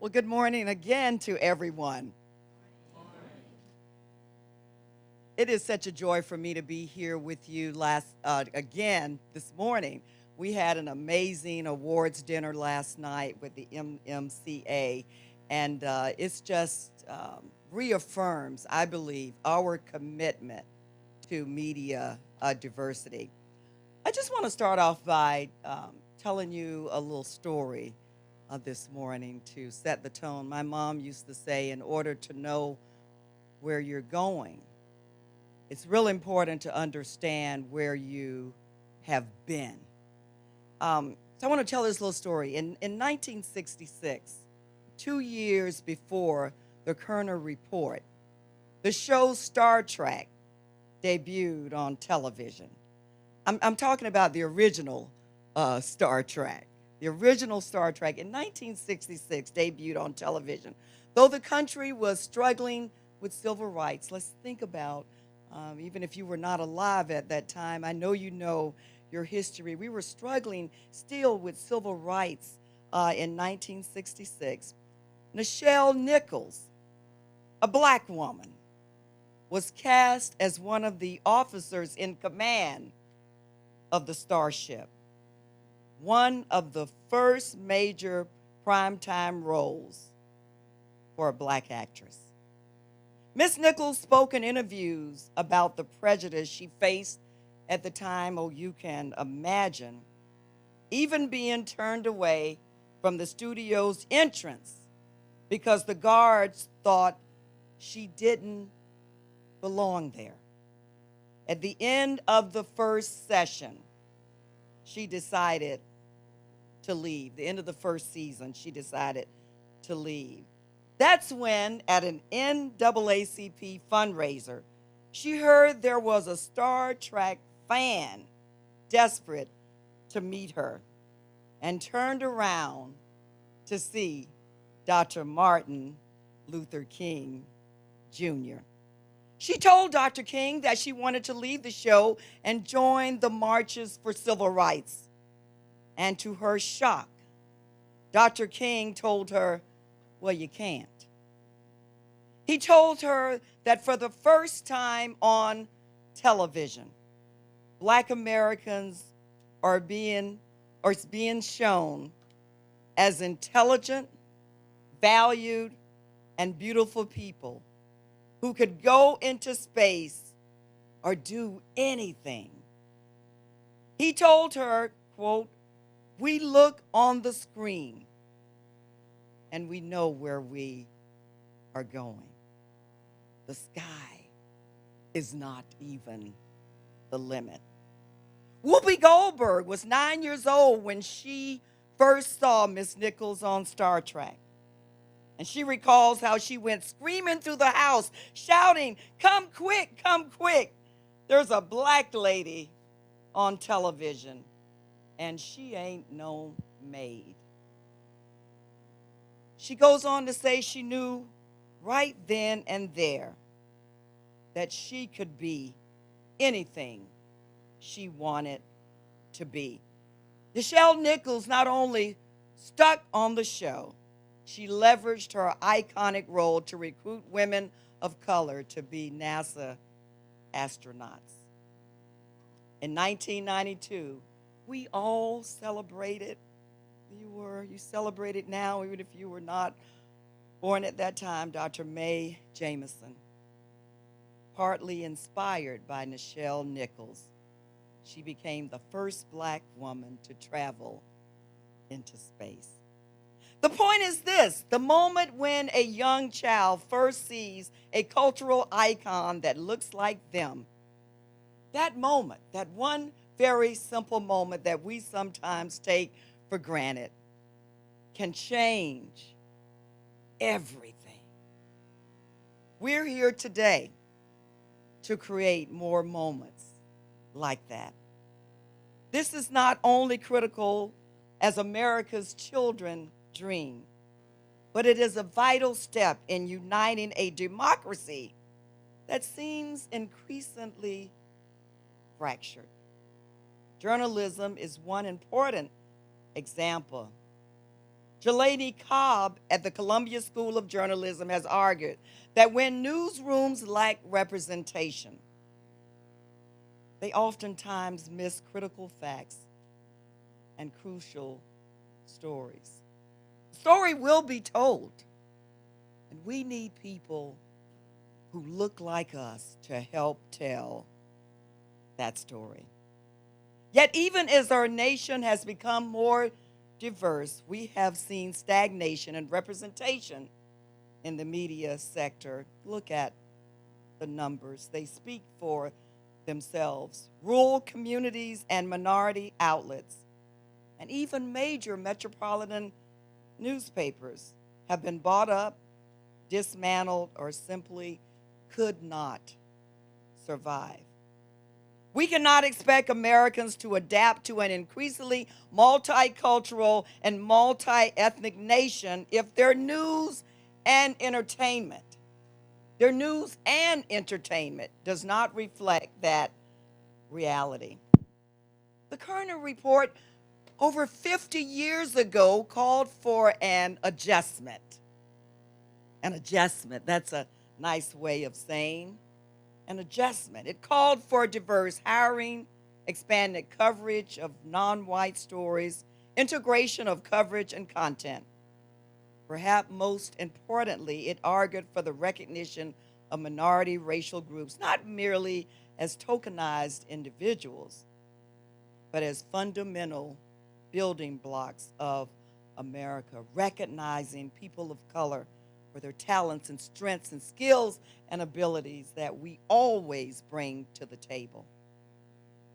Well, good morning again to everyone. It is such a joy for me to be here with you again this morning. We had an amazing awards dinner last night with the MMCA, and it's just reaffirms, I believe, our commitment to media diversity. I just want to start off by telling you a little story this morning to set the tone. My mom used to say, in order to know where you're going, it's real important to understand where you have been. So I want to tell this little story. In 1966, 2 years before the Kerner Report, the show Star Trek debuted on television. I'm talking about the original Star Trek. The original Star Trek in 1966 debuted on television. Though the country was struggling with civil rights, let's think about, even if you were not alive at that time, I know your history. We were struggling still with civil rights in 1966. Nichelle Nichols, a black woman, was cast as one of the officers in command of the starship, one of the first major primetime roles for a black actress. Miss Nichols spoke in interviews about the prejudice she faced at the time. Oh, you can imagine, even being turned away from the studio's entrance because the guards thought she didn't belong there. At the end of the first session, she decided to leave. The end of the first season, she decided to leave. That's when, at an NAACP fundraiser, she heard there was a Star Trek fan desperate to meet her and turned around to see Dr. Martin Luther King Jr. She told Dr. King that she wanted to leave the show and join the marches for civil rights. And to her shock, Dr. King told her, well, you can't. He told her that for the first time on television, black Americans are being shown as intelligent, valued, and beautiful people who could go into space or do anything. He told her, quote, we look on the screen and we know where we are going. The sky is not even the limit. Whoopi Goldberg was 9 years old when she first saw Miss Nichols on Star Trek. And she recalls how she went screaming through the house, shouting, come quick, come quick. There's a black lady on television, and she ain't no maid. She goes on to say she knew right then and there that she could be anything she wanted to be. Nichelle Nichols not only stuck on the show, she leveraged her iconic role to recruit women of color to be NASA astronauts. In 1992, we all celebrated. You celebrated now, even if you were not born at that time, Dr. Mae Jemison. Partly inspired by Nichelle Nichols, she became the first black woman to travel into space. The point is this: the moment when a young child first sees a cultural icon that looks like them, that moment, that one very simple moment that we sometimes take for granted, can change everything. We're here today to create more moments like that. This is not only critical as America's children dream, but it is a vital step in uniting a democracy that seems increasingly fractured. Journalism is one important example. Jelani Cobb at the Columbia School of Journalism has argued that when newsrooms lack representation, they oftentimes miss critical facts and crucial stories. The story will be told, and we need people who look like us to help tell that story. Yet, even as our nation has become more diverse, we have seen stagnation and representation in the media sector. Look at the numbers, they speak for themselves. Rural communities and minority outlets, and even major metropolitan newspapers have been bought up, dismantled, or simply could not survive. We cannot expect Americans to adapt to an increasingly multicultural and multi-ethnic nation if their news and entertainment does not reflect that reality. The Kerner Report over 50 years ago called for an adjustment. An adjustment, that's a nice way of saying an adjustment. It called for diverse hiring, expanded coverage of non-white stories, integration of coverage and content. Perhaps most importantly, it argued for the recognition of minority racial groups, not merely as tokenized individuals, but as fundamental building blocks of America, recognizing people of color for their talents and strengths and skills and abilities that we always bring to the table.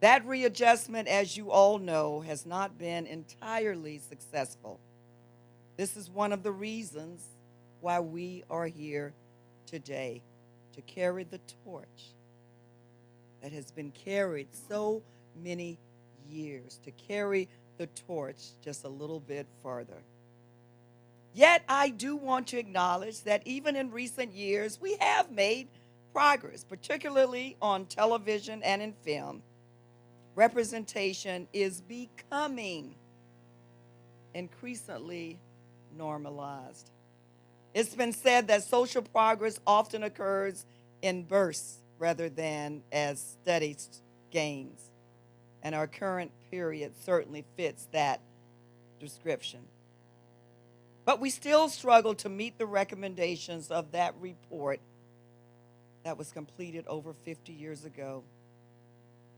That readjustment, as you all know, has not been entirely successful. This is one of the reasons why we are here today, to carry the torch that has been carried so many years, to carry the torch just a little bit further. Yet I do want to acknowledge that even in recent years, we have made progress, particularly on television and in film. Representation is becoming increasingly normalized. It's been said that social progress often occurs in bursts rather than as steady gains, and our current period certainly fits that description. But we still struggle to meet the recommendations of that report that was completed over 50 years ago,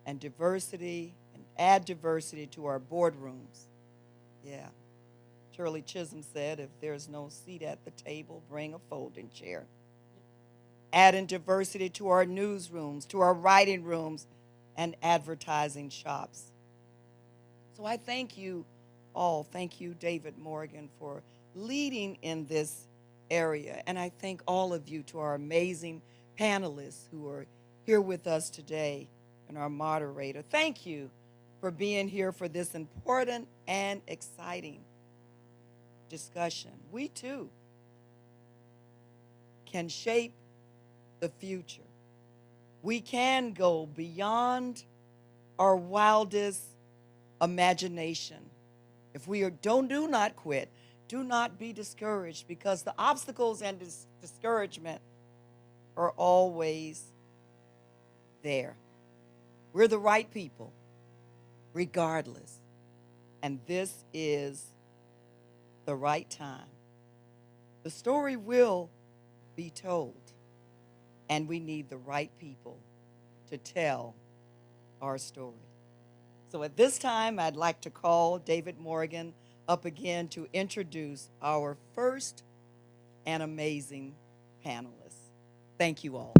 and add diversity to our boardrooms. Yeah. Shirley Chisholm said, if there's no seat at the table, bring a folding chair. Adding diversity to our newsrooms, to our writing rooms, and advertising shops. So I thank you all. Thank you, David Morgan, for leading in this area. And I thank all of you, to our amazing panelists who are here with us today, and our moderator. Thank you for being here for this important and exciting discussion. We too can shape the future. We can go beyond our wildest imagination. If we do not quit, do not be discouraged, because the obstacles and discouragement are always there. We're the right people, regardless. And this is the right time. The story will be told, and we need the right people to tell our story. So at this time, I'd like to call David Morgan up again to introduce our first and amazing panelists. Thank you all.